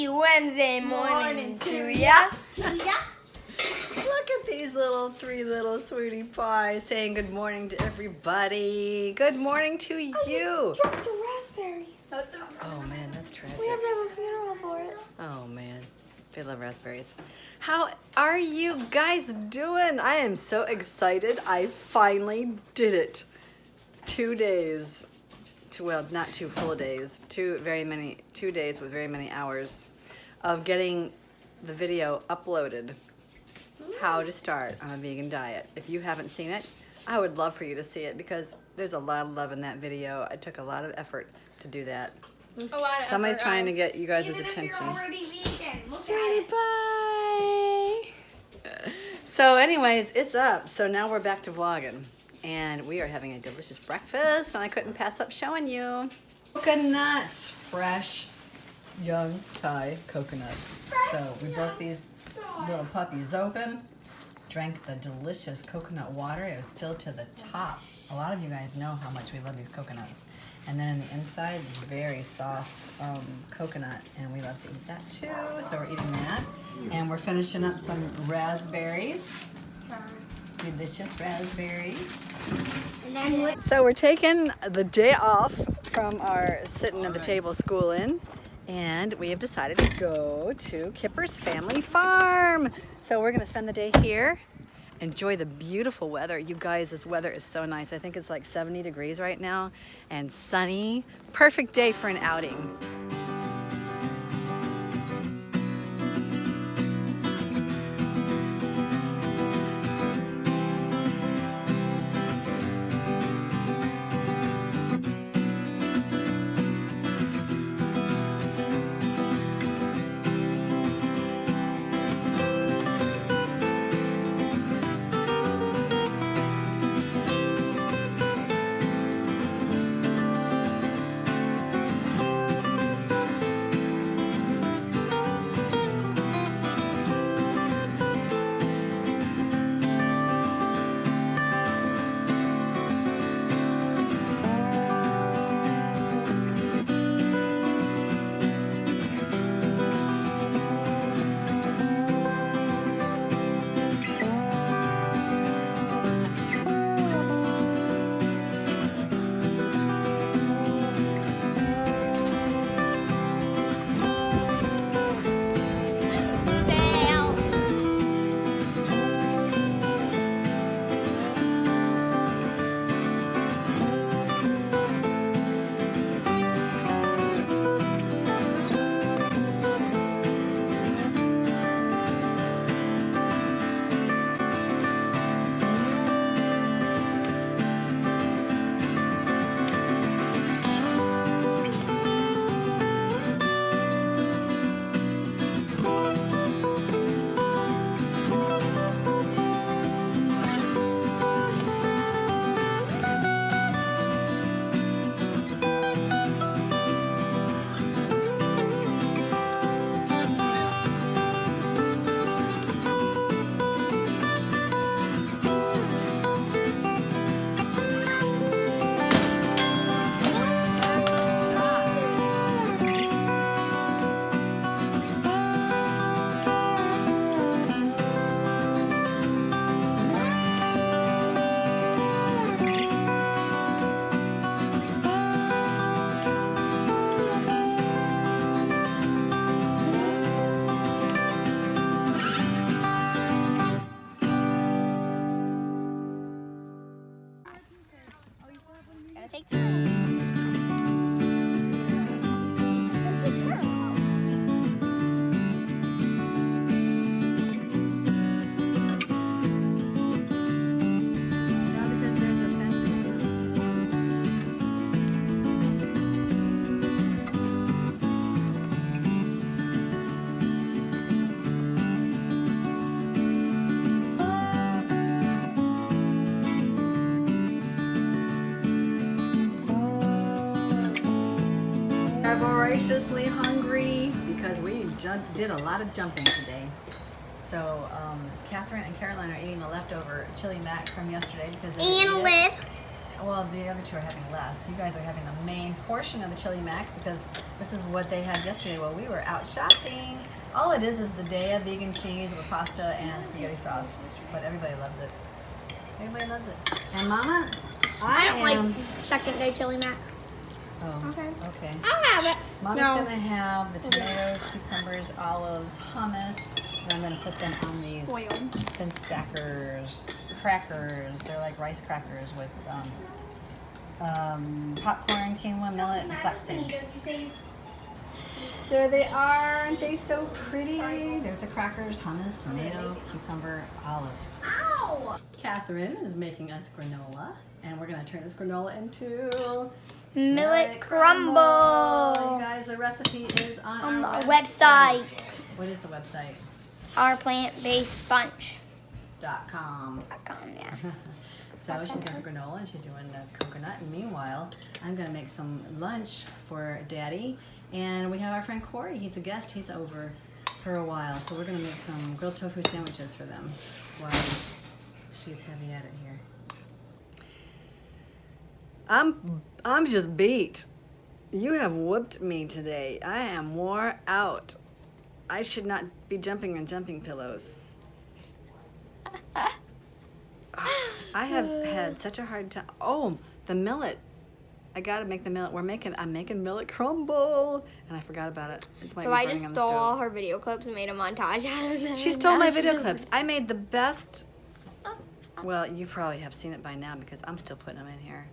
Happy Wednesday morning to ya. Look at these three little sweetie pies saying good morning to everybody. Good morning to you. I just dropped a raspberry. Oh man, that's tragic. We have to have a funeral for it. Oh man, they love raspberries. How are you guys doing? I am so excited. I finally did it. 2 days. Well, not 2 full days. 2 days with very many hours of getting the video uploaded. How to start on a vegan diet. If you haven't seen it, I would love for you to see it because there's a lot of love in that video. It took a lot of effort to do that. A lot of Somebody's effort, trying to get you guys' even attention. If you're already vegan, look Sweetie at it. pie. So anyways, it's up. So now we're back to vlogging. And we are having a delicious breakfast, and I couldn't pass up showing you. Coconuts, fresh, young Thai coconuts. So we broke these little puppies open, drank the delicious coconut water. It was filled to the top. A lot of you guys know how much we love these coconuts. And then in the inside, it's very soft coconut, and we love to eat that too. So we're eating that. And we're finishing up some raspberries. Delicious raspberries. So we're taking the day off from our sitting at the table schooling, and we have decided to go to Kuiper's family farm. So we're gonna spend the day here, enjoy the beautiful weather. You guys, this weather is so nice. I think it's like 70 degrees right now and sunny. Perfect day for an outing. Gotta take turns. So take turns. Voraciously hungry because we did a lot of jumping today. So Katherine and Caroline are eating the leftover chili mac from yesterday because they And Liz. well, the other two are having less. You guys are having the main portion of the chili mac because this is what they had yesterday while we were out shopping. All it is the day of vegan cheese with pasta and spaghetti sauce. But everybody loves it. Everybody loves it. And Mama, I don't like second day chili mac. Oh, Okay. okay. I'll have it. Mama's gonna have the tomatoes, cucumbers, olives, hummus. And I'm gonna put them on these Spoiled. thin stackers, crackers. They're like rice crackers with popcorn, quinoa, millet, and flaxseed. There they are. Aren't they so pretty? There's the crackers, hummus, tomato, cucumber, olives. Ow! Catherine is making us granola, and we're gonna turn this granola into Millet You crumble. guys, the recipe is on On our the website. What is the website? Our plant-based bunch. .com. Yeah. So she's got the granola and she's doing the coconut. And meanwhile, I'm gonna make some lunch for Daddy. And we have our friend Corey. He's a guest. He's over for a while. So we're gonna make some grilled tofu sandwiches for them while she's heavy at it here. I'm just beat. You have whooped me today. I am wore out. I should not be jumping on jumping pillows. I have had such a hard time. Oh, the millet. I gotta make the millet. I'm making millet crumble, and I forgot about it. It's So I just stole all her video clips and made a montage out of them. She stole my video clips. I made the best. Well, you probably have seen it by now because I'm still putting them in here.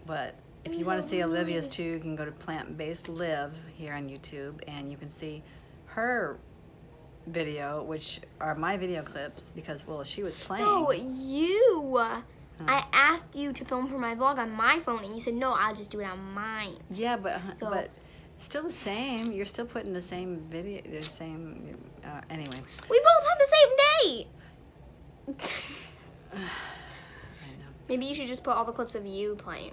But if you want to see Olivia's too, you can go to Plant Based Live here on YouTube, and you can see her video, which are my video clips because, well, she was playing. No, you. I asked you to film for my vlog on my phone, and you said, no, I'll just do it on mine. Yeah, but it's still the same. You're still putting the same video, the same, anyway. We both had the same date. I know. Maybe you should just put all the clips of you playing.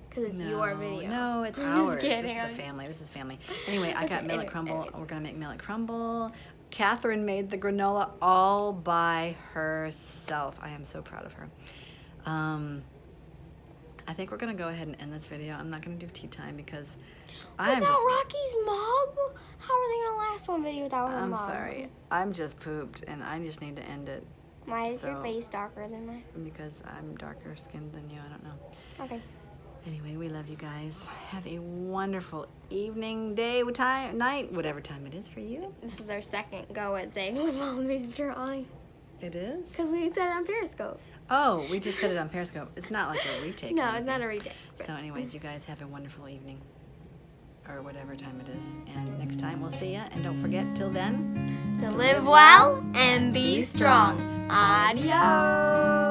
Because it's your video. No, it's I'm ours. just This kidding. is the family. This is family. Anyway, I got Okay, millet crumble. anyways. We're going to make millet crumble. Catherine made the granola all by herself. I am so proud of her. I think we're going to go ahead and end this video. I'm not going to do tea time because I'm Without just... Rocky's mug? How are they going to last one video without her I'm mug? sorry. I'm just pooped, and I just need to end it. Why is your So- face darker than mine? Because I'm darker skinned than you. I don't know. Okay. Anyway, we love you guys. Have a wonderful evening, day, time, night, whatever time it is for you. This is our second go at saying we've always drawing. It is? Because we said it on Periscope. Oh, we just put it on Periscope. It's not like a retake. No, or it's anything. not a retake. So anyways, you guys have a wonderful evening. Or whatever time it is. And next time we'll see ya. And don't forget, till then, To live well and be strong. Adios.